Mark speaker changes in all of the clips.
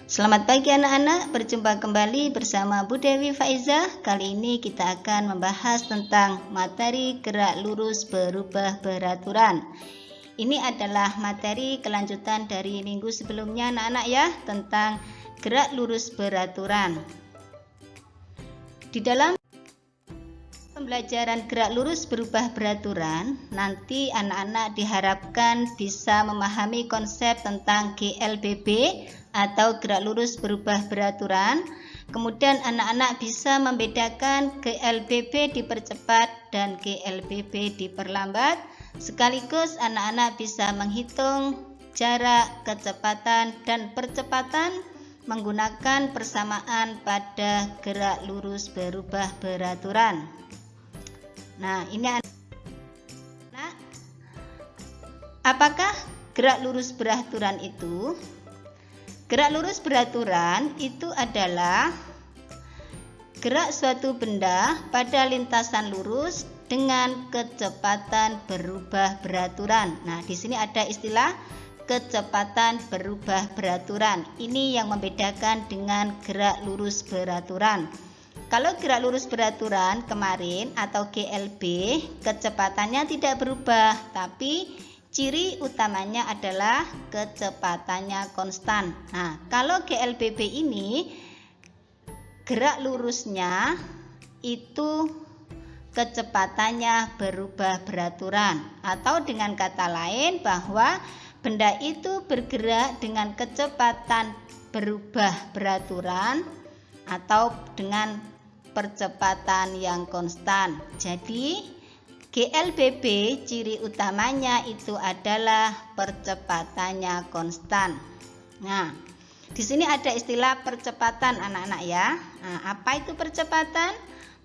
Speaker 1: Selamat pagi anak-anak, berjumpa kembali bersama Bu Dewi Faizah. Kali ini kita akan membahas tentang materi gerak lurus berubah beraturan. Ini adalah materi kelanjutan dari minggu sebelumnya anak-anak ya, tentang gerak lurus beraturan. Di dalam pembelajaran gerak lurus berubah beraturan, nanti anak-anak diharapkan bisa memahami konsep tentang GLBB atau gerak lurus berubah beraturan. Kemudian anak-anak bisa membedakan GLBB dipercepat dan GLBB diperlambat. Sekaligus anak-anak bisa menghitung jarak, kecepatan, dan percepatan menggunakan persamaan pada gerak lurus berubah beraturan. Nah, ini anak-anak, apakah gerak lurus beraturan itu? Gerak lurus beraturan itu adalah gerak suatu benda pada lintasan lurus dengan kecepatan berubah beraturan. Nah, di sini ada istilah kecepatan berubah beraturan. Ini yang membedakan dengan gerak lurus beraturan. Kalau gerak lurus beraturan kemarin atau GLB, kecepatannya tidak berubah, tapi ciri utamanya adalah kecepatannya konstan. Nah, kalau GLBB ini gerak lurusnya itu kecepatannya berubah beraturan, atau dengan kata lain bahwa benda itu bergerak dengan kecepatan berubah beraturan atau dengan percepatan yang konstan. Jadi GLBB ciri utamanya itu adalah percepatannya konstan. Nah, di sini ada istilah percepatan anak-anak ya. Nah, apa itu percepatan?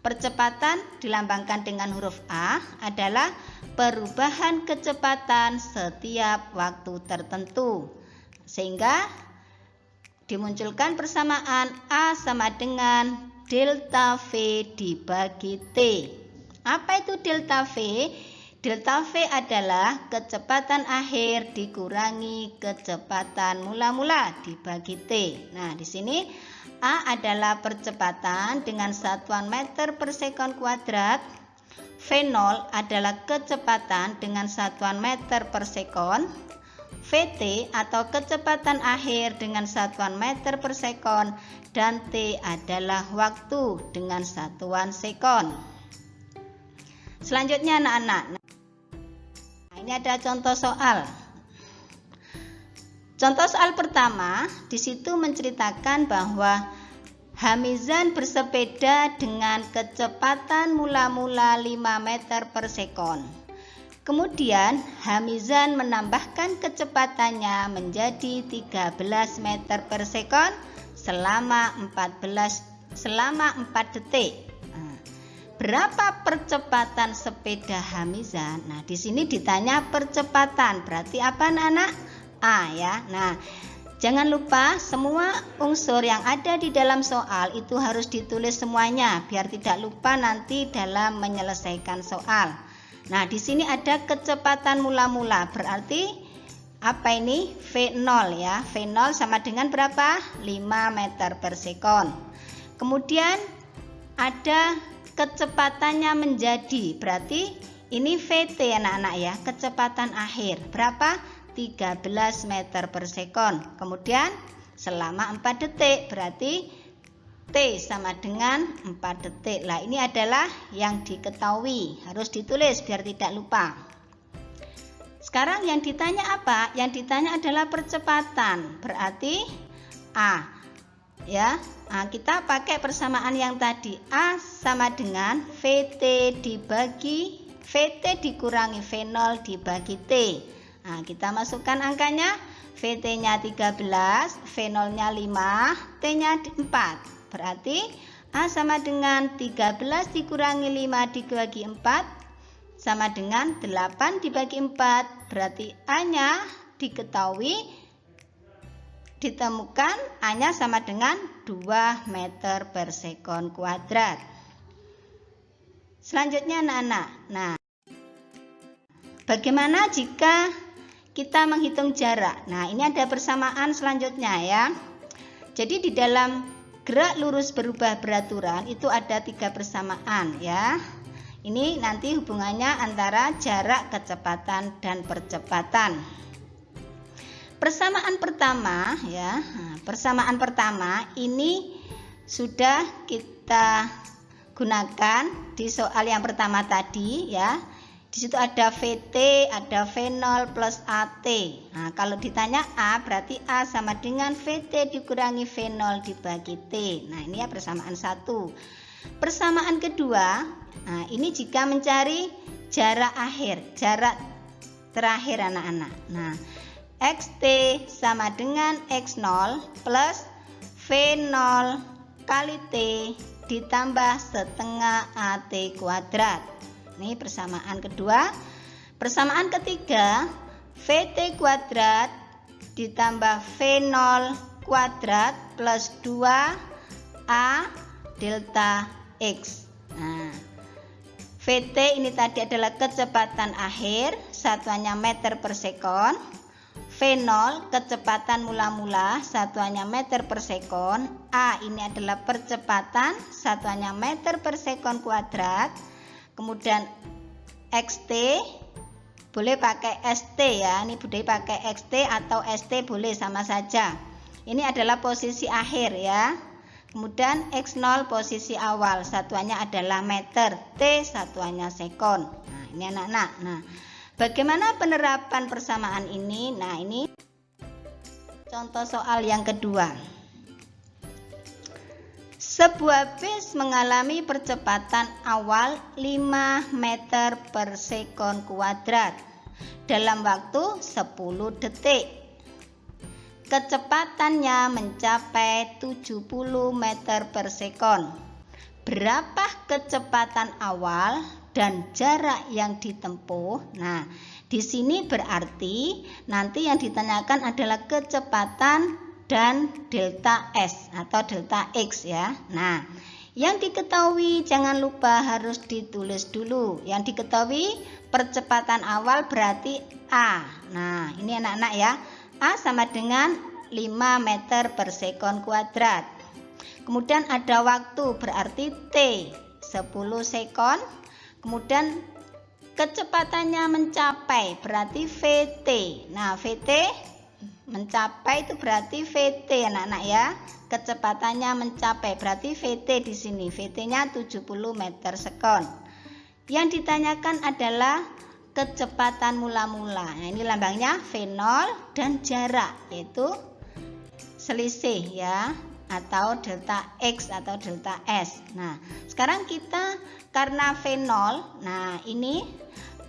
Speaker 1: Percepatan dilambangkan dengan huruf A adalah perubahan kecepatan setiap waktu tertentu. Sehingga dimunculkan persamaan A sama dengan delta V dibagi T. Apa itu delta V? Delta V adalah kecepatan akhir dikurangi kecepatan mula-mula dibagi T. Nah, di sini A adalah percepatan dengan satuan meter per sekon kuadrat. V0 adalah kecepatan dengan satuan meter per sekon. VT atau kecepatan akhir dengan satuan meter per sekon. Dan T adalah waktu dengan satuan sekon. Selanjutnya anak-anak, nah, ini ada contoh soal. Contoh soal pertama, di situ menceritakan bahwa Hamizan bersepeda dengan kecepatan mula-mula 5 meter per sekon. Kemudian Hamizan menambahkan kecepatannya menjadi 13 meter per sekon selama 4 detik. Berapa percepatan sepeda Hamizan? Nah, di sini ditanya percepatan. Berarti apa anak-anak? A ya. Nah, jangan lupa semua unsur yang ada di dalam soal itu harus ditulis semuanya biar tidak lupa nanti dalam menyelesaikan soal. Nah, di sini ada kecepatan mula-mula. Berarti apa ini? V0 ya. V0 sama dengan berapa? 5 meter per sekon. Kemudian ada kecepatannya menjadi, berarti ini VT anak-anak ya, kecepatan akhir berapa? 13 meter per sekon. Kemudian selama 4 detik, berarti T sama dengan 4 detik. Lah, ini adalah yang diketahui, harus ditulis biar tidak lupa. Sekarang yang ditanya apa? Yang ditanya adalah percepatan, berarti A ya. Nah, kita pakai persamaan yang tadi, A sama dengan VT dikurangi V0 dibagi T. Nah, kita masukkan angkanya, VT-nya 13, V0-nya 5, T-nya 4. Berarti A sama dengan 13 dikurangi 5 dibagi 4 sama dengan 8 dibagi 4. Berarti A-nya ditemukan A-nya sama dengan 2 meter per sekon kuadrat. Selanjutnya anak-anak. Nah, bagaimana jika kita menghitung jarak. Nah, ini ada persamaan selanjutnya ya. Jadi di dalam gerak lurus berubah beraturan itu ada 3 persamaan ya. Ini nanti hubungannya antara jarak, kecepatan, dan percepatan. Persamaan pertama ya. Nah, persamaan pertama ini sudah kita gunakan di soal yang pertama tadi ya. Di situ ada VT, ada V0 plus AT. Nah, kalau ditanya A, berarti A sama dengan VT dikurangi V0 dibagi T. Nah, ini ya persamaan 1. Persamaan kedua, nah ini jika mencari jarak akhir, jarak terakhir anak-anak. Nah, XT sama dengan X0 plus V0 kali T ditambah setengah AT kuadrat. Ini persamaan kedua. Persamaan ketiga, VT kuadrat ditambah V0 kuadrat plus 2A delta X. Nah, VT ini tadi adalah kecepatan akhir, satuannya meter per sekon. V0 kecepatan mula-mula, satuannya meter per sekon. A ini adalah percepatan, satuannya meter per sekon kuadrat. Kemudian XT boleh pakai ST ya, ini boleh pakai XT atau ST boleh sama saja. Ini adalah posisi akhir ya. Kemudian X0 posisi awal, satuannya adalah meter, T satuannya sekon. Nah, ini anak-anak. Nah, bagaimana penerapan persamaan ini? Nah, ini contoh soal yang kedua. Sebuah bis mengalami percepatan awal 5 meter per sekon kuadrat dalam waktu 10 detik. Kecepatannya mencapai 70 meter per sekon. Berapa kecepatan awal dan jarak yang ditempuh? Nah, di sini berarti nanti yang ditanyakan adalah kecepatan dan delta S atau delta X ya. Nah, yang diketahui jangan lupa harus ditulis dulu. Yang diketahui percepatan awal berarti A. Nah, ini anak-anak ya. A sama dengan 5 meter per sekon kuadrat. Kemudian ada waktu berarti T 10 sekon. Kemudian kecepatannya mencapai berarti VT. Nah, VT mencapai itu berarti VT anak-anak ya. Kecepatannya mencapai berarti VT di sini. VT-nya 70 meter sekon. Yang ditanyakan adalah kecepatan mula-mula. Nah, ini lambangnya V0 dan jarak yaitu selisih ya, atau delta X atau delta S. Nah, sekarang kita karena V0, nah ini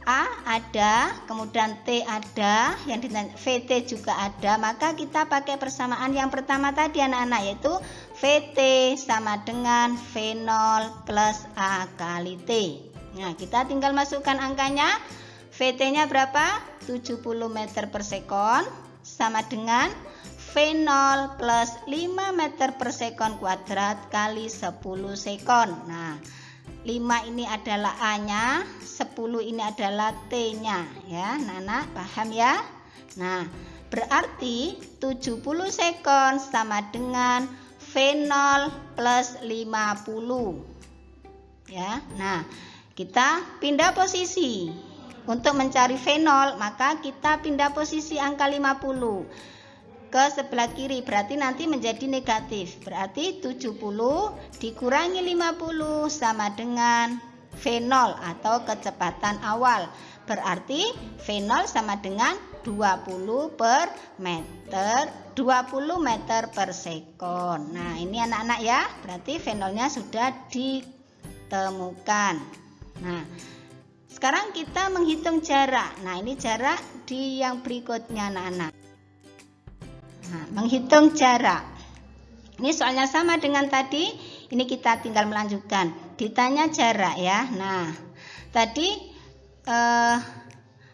Speaker 1: A ada, kemudian T ada, yang VT juga ada, maka kita pakai persamaan yang pertama tadi anak-anak, yaitu VT sama dengan V0 plus A kali T. Nah, kita tinggal masukkan angkanya. VT-nya berapa? 70 meter per sekon sama dengan V0 plus 5 meter per sekon kuadrat kali 10 sekon. Nah, 5 ini adalah A-nya, 10 ini adalah T-nya ya. Nana paham ya? Nah, berarti 70 sekon sama dengan V0 plus 50 ya. Nah, kita pindah posisi. Untuk mencari V0 maka kita pindah posisi angka 50 ke sebelah kiri, berarti nanti menjadi negatif. Berarti 70 dikurangi 50 sama dengan V0 atau kecepatan awal. Berarti V0 sama dengan 20 meter per sekon. Nah, ini anak-anak ya. Berarti V0-nya sudah ditemukan. Nah, sekarang kita menghitung jarak. Nah, ini jarak di yang berikutnya anak-anak. Nah, menghitung jarak. Ini soalnya sama dengan tadi. Ini kita tinggal melanjutkan. Ditanya jarak ya. Nah, tadi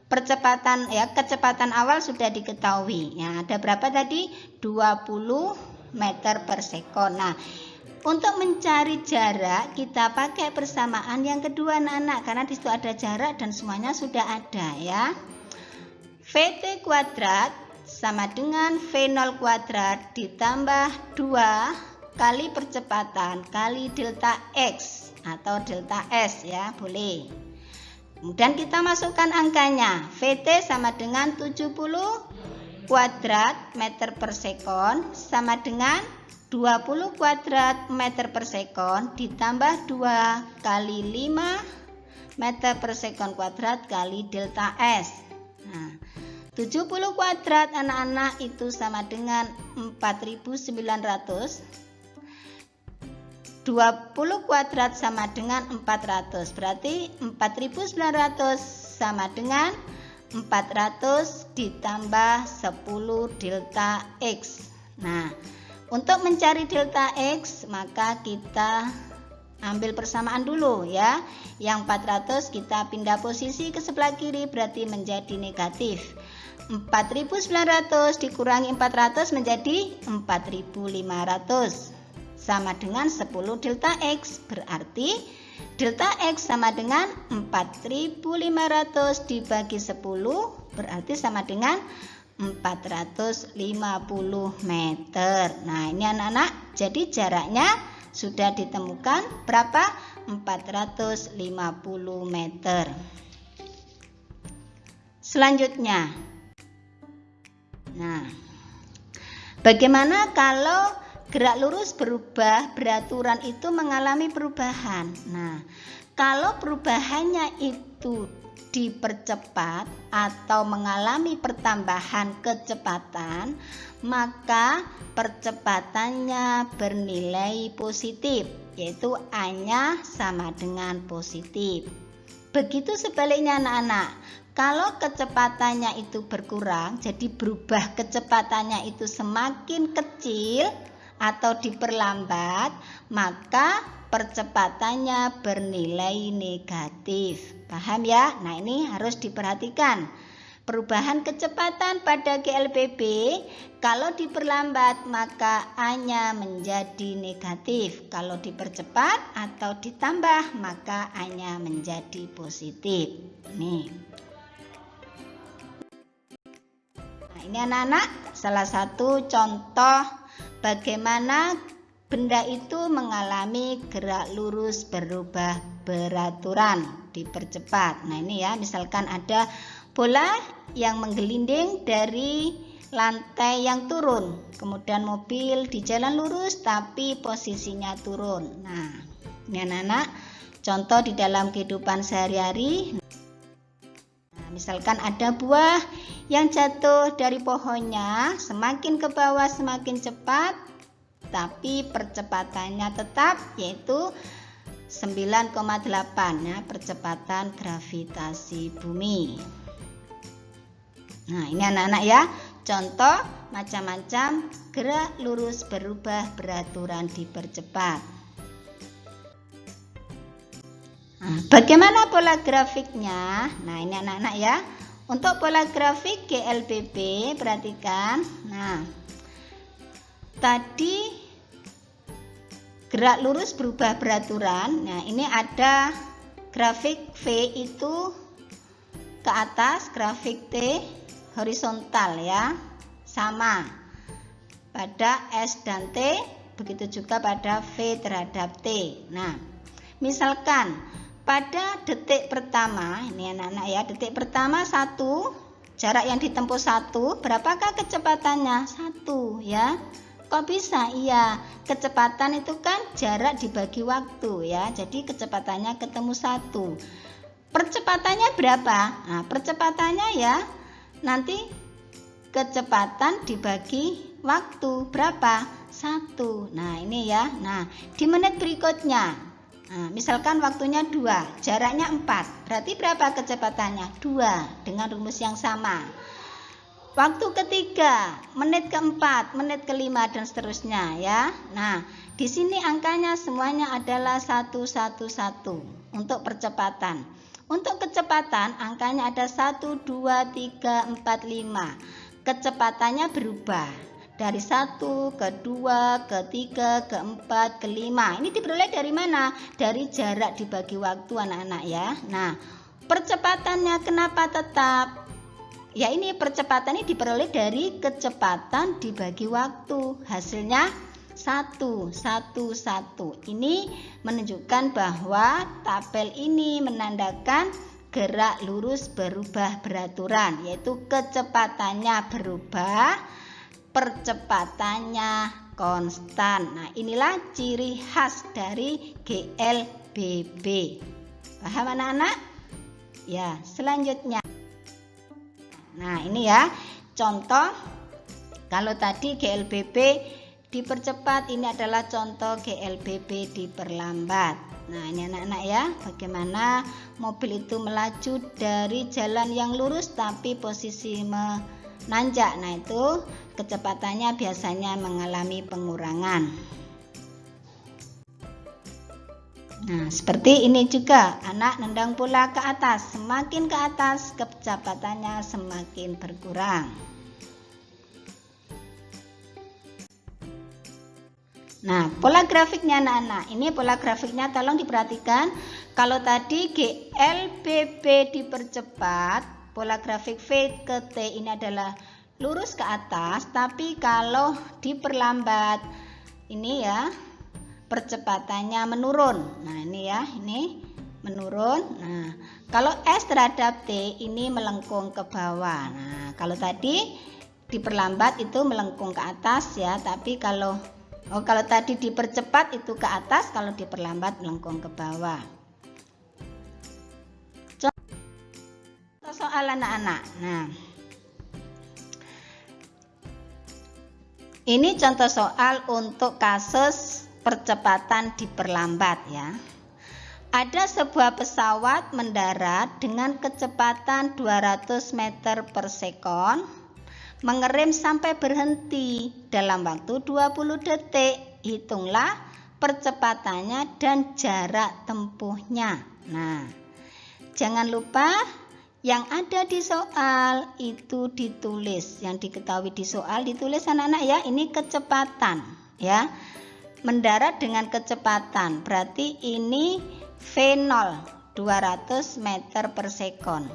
Speaker 1: percepatan ya, kecepatan awal sudah diketahui. Ya, ada berapa tadi? 20 meter per sekon. Nah, untuk mencari jarak kita pakai persamaan yang kedua anak-anak, karena di situ ada jarak dan semuanya sudah ada ya. VT kuadrat sama dengan V0 kuadrat ditambah 2 kali percepatan kali delta X atau delta S ya, boleh. Kemudian kita masukkan angkanya. VT sama dengan 70 kuadrat meter per sekon sama dengan 20 kuadrat meter per sekon ditambah 2 kali 5 meter per sekon kuadrat kali delta S. Nah, 70 kuadrat anak-anak itu sama dengan 4.900. 20 kuadrat sama dengan 400. Berarti 4.900 sama dengan 400 ditambah 10 delta X. Nah, untuk mencari delta X maka kita ambil persamaan dulu ya. Yang 400 kita pindah posisi ke sebelah kiri berarti menjadi negatif. 4.900 dikurangi 400 menjadi 4.500 sama dengan 10 delta X. Berarti delta X sama dengan 4.500 dibagi 10 berarti sama dengan 450 meter. Nah, ini anak-anak, jadi jaraknya sudah ditemukan berapa? 450 meter. Selanjutnya, nah, bagaimana kalau gerak lurus berubah, beraturan itu mengalami perubahan? Nah, kalau perubahannya itu dipercepat atau mengalami pertambahan kecepatan, maka percepatannya bernilai positif, yaitu A-nya sama dengan positif. Begitu sebaliknya anak-anak, kalau kecepatannya itu berkurang, jadi berubah kecepatannya itu semakin kecil atau diperlambat, maka percepatannya bernilai negatif. Paham ya? Nah, ini harus diperhatikan. Perubahan kecepatan pada GLBB kalau diperlambat maka A-nya menjadi negatif. Kalau dipercepat atau ditambah maka A-nya menjadi positif. Nih. Nah, ini anak-anak salah satu contoh bagaimana benda itu mengalami gerak lurus berubah beraturan, dipercepat. Nah, ini ya, misalkan ada bola yang menggelinding dari lantai yang turun, kemudian mobil di jalan lurus tapi posisinya turun. Nah, ini anak-anak contoh di dalam kehidupan sehari-hari. Nah, misalkan ada buah yang jatuh dari pohonnya, semakin ke bawah semakin cepat, tapi percepatannya tetap, yaitu 9,8 ya, percepatan gravitasi bumi. Nah, ini anak-anak ya, contoh macam-macam gerak lurus berubah beraturan dipercepat. Nah, bagaimana pola grafiknya? Nah, ini anak-anak ya, untuk pola grafik GLBB perhatikan. Nah, tadi gerak lurus berubah beraturan. Nah, ini ada grafik V itu ke atas, grafik T horizontal ya, sama pada S dan T, begitu juga pada V terhadap T. Nah, misalkan pada detik pertama, ini anak-anak ya, detik pertama 1, jarak yang ditempuh 1, berapakah kecepatannya? 1 ya. Kok bisa? Iya, kecepatan itu kan jarak dibagi waktu ya, jadi kecepatannya ketemu 1. Percepatannya berapa? Nah, percepatannya ya nanti kecepatan dibagi waktu berapa? 1. Nah, ini ya. Nah, di menit berikutnya, nah, misalkan waktunya 2, jaraknya 4, berarti berapa kecepatannya? 2, dengan rumus yang sama. Waktu ketiga, menit keempat, menit kelima, dan seterusnya ya. Nah, di sini angkanya semuanya adalah 111 untuk percepatan. Untuk kecepatan angkanya ada 1, 2, 3, 4, 5. Kecepatannya berubah dari 1 ke 2 ke 3 ke 4 ke 5. Ini diperoleh dari mana? Dari jarak dibagi waktu anak-anak ya. Nah, percepatannya kenapa tetap? Ya ini percepatan ini diperoleh dari kecepatan dibagi waktu. Hasilnya 1, 1, 1. Ini menunjukkan bahwa tabel ini menandakan gerak lurus berubah beraturan, yaitu kecepatannya berubah, percepatannya konstan. Nah, inilah ciri khas dari GLBB. Paham anak-anak? Ya, selanjutnya. Nah, ini ya contoh. Kalau tadi GLBB dipercepat, ini adalah contoh GLBB diperlambat. Nah, ini anak-anak ya, bagaimana mobil itu melaju dari jalan yang lurus tapi posisi menanjak. Nah, itu kecepatannya biasanya mengalami pengurangan. Nah, seperti ini juga, anak nendang bola ke atas, semakin ke atas kecepatannya semakin berkurang. Nah, pola grafiknya anak-anak, ini pola grafiknya tolong diperhatikan. Kalau tadi GLBB dipercepat, pola grafik V ke T ini adalah lurus ke atas, tapi kalau diperlambat, ini ya, percepatannya menurun. Nah, ini ya, ini menurun. Nah, kalau S terhadap T ini melengkung ke bawah. Nah, kalau tadi diperlambat itu melengkung ke atas ya, tapi kalau tadi dipercepat itu ke atas, kalau diperlambat melengkung ke bawah. Contoh soal anak-anak. Nah, ini contoh soal untuk kasus percepatan diperlambat ya. Ada sebuah pesawat mendarat dengan kecepatan 200 meter per sekon, mengerem sampai berhenti dalam waktu 20 detik. Hitunglah percepatannya dan jarak tempuhnya. Nah, jangan lupa yang ada di soal itu ditulis. Yang diketahui di soal ditulis anak-anak ya, ini kecepatan ya. Mendarat dengan kecepatan, berarti ini V0 200 meter per sekon.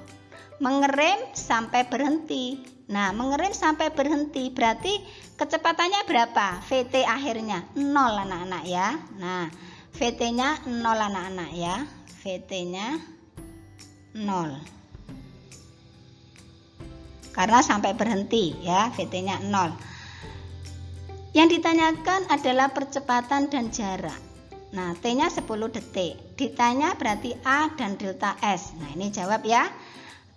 Speaker 1: Mengerem sampai berhenti. Nah, mengerem sampai berhenti berarti kecepatannya berapa? VT akhirnya 0 anak-anak ya. Nah, VT-nya 0 anak-anak ya. VT-nya 0. Karena sampai berhenti ya, VT-nya 0. Yang ditanyakan adalah percepatan dan jarak. Nah, T-nya 10 detik. Ditanya berarti A dan delta S. Nah, ini jawab ya.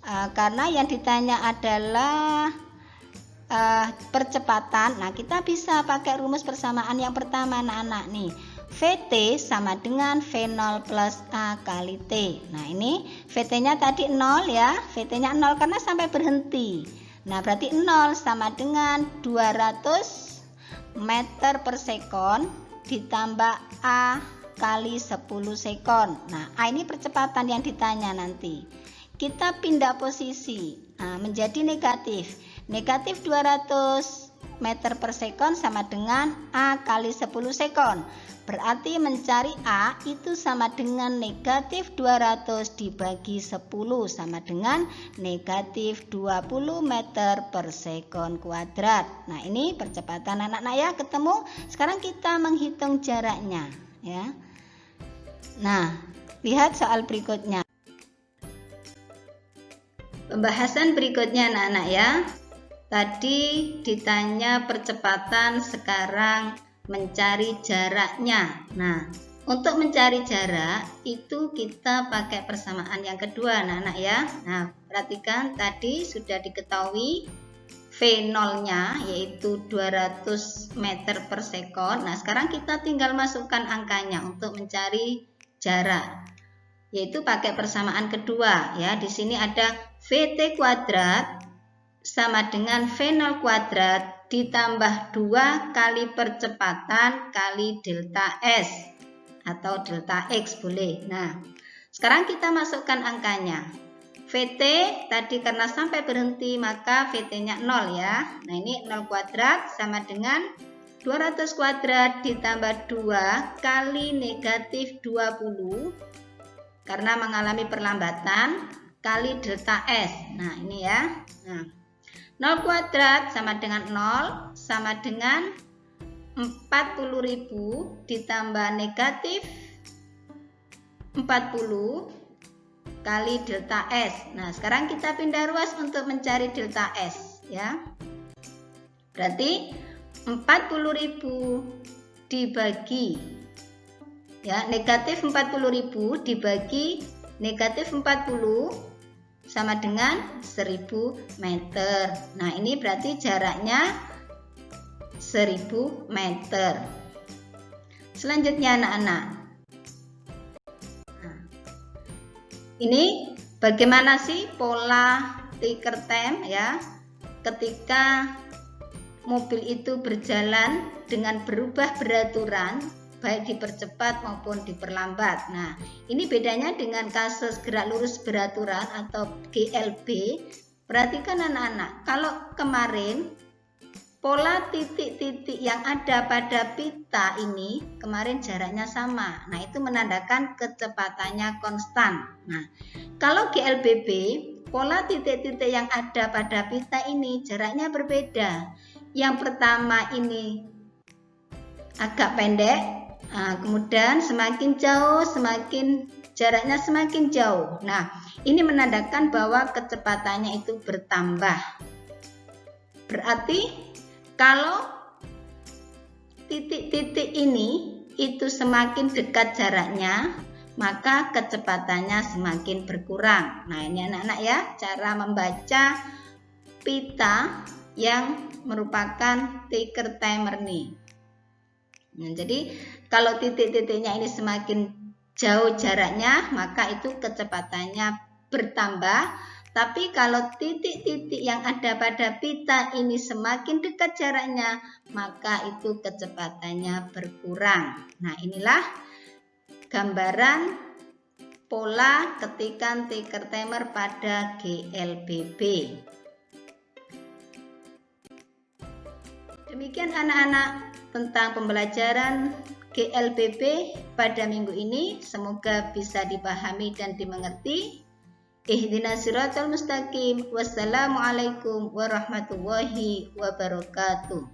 Speaker 1: Karena yang ditanya adalah percepatan. Nah, kita bisa pakai rumus persamaan yang pertama anak-anak nih. VT sama dengan V0 plus A kali T. Nah, ini VT-nya tadi 0 ya. VT-nya 0 karena sampai berhenti. Nah, berarti 0 sama dengan 200 meter per sekon ditambah A kali 10 sekon. Nah, A ini percepatan yang ditanya nanti. Kita pindah posisi menjadi negatif. Negatif 200 meter per sekon sama dengan A kali 10 sekon. Berarti mencari A itu sama dengan negatif 200 dibagi 10 sama dengan negatif 20 meter per sekon kuadrat. Nah, ini percepatan anak-anak ya, ketemu. Sekarang kita menghitung jaraknya ya. Nah, lihat soal berikutnya. Pembahasan berikutnya anak-anak ya. Tadi ditanya percepatan, sekarang mencari jaraknya. Nah, untuk mencari jarak itu kita pakai persamaan yang kedua anak-anak ya. Nah, perhatikan tadi sudah diketahui V0-nya yaitu 200 meter per sekon. Nah, sekarang kita tinggal masukkan angkanya untuk mencari jarak. Yaitu pakai persamaan kedua ya. Di sini ada VT kuadrat sama dengan V0 kuadrat ditambah 2 kali percepatan kali delta S atau delta X boleh. Nah, sekarang kita masukkan angkanya. VT tadi karena sampai berhenti maka VT-nya 0 ya. Nah, ini 0 kuadrat sama dengan 200 kuadrat ditambah 2 kali negatif 20 karena mengalami perlambatan kali delta S. Nah, ini ya. Nah, 0 kuadrat sama dengan 0 sama dengan 40.000 ditambah negatif 40 kali delta S. Nah, sekarang kita pindah ruas untuk mencari delta S ya. Berarti 40.000 dibagi ya, negatif 40.000 dibagi negatif 40 sama dengan 1000 meter. Nah, ini berarti jaraknya 1000 meter. Selanjutnya anak-anak, nah, ini bagaimana sih pola ticker time ya ketika mobil itu berjalan dengan berubah beraturan, baik dipercepat maupun diperlambat. Nah, ini bedanya dengan kasus gerak lurus beraturan atau GLB. Perhatikan anak-anak, kalau kemarin pola titik-titik yang ada pada pita ini kemarin jaraknya sama. Nah, itu menandakan kecepatannya konstan. Nah, kalau GLBB, pola titik-titik yang ada pada pita ini jaraknya berbeda. Yang pertama ini agak pendek, nah, kemudian semakin jauh, jaraknya semakin jauh. Nah, ini menandakan bahwa kecepatannya itu bertambah. Berarti kalau titik-titik ini itu semakin dekat jaraknya, maka kecepatannya semakin berkurang. Nah, ini anak-anak ya, cara membaca pita yang merupakan ticker timer nih. Nah, jadi kalau titik-titiknya ini semakin jauh jaraknya, maka itu kecepatannya bertambah. Tapi kalau titik-titik yang ada pada pita ini semakin dekat jaraknya, maka itu kecepatannya berkurang. Nah, inilah gambaran pola ketikan ticker timer pada GLBB. Demikian anak-anak tentang pembelajaran GLBB pada minggu ini. Semoga bisa dipahami dan dimengerti. Ihdinas siratal mustaqim. Wassalamualaikum warahmatullahi wabarakatuh.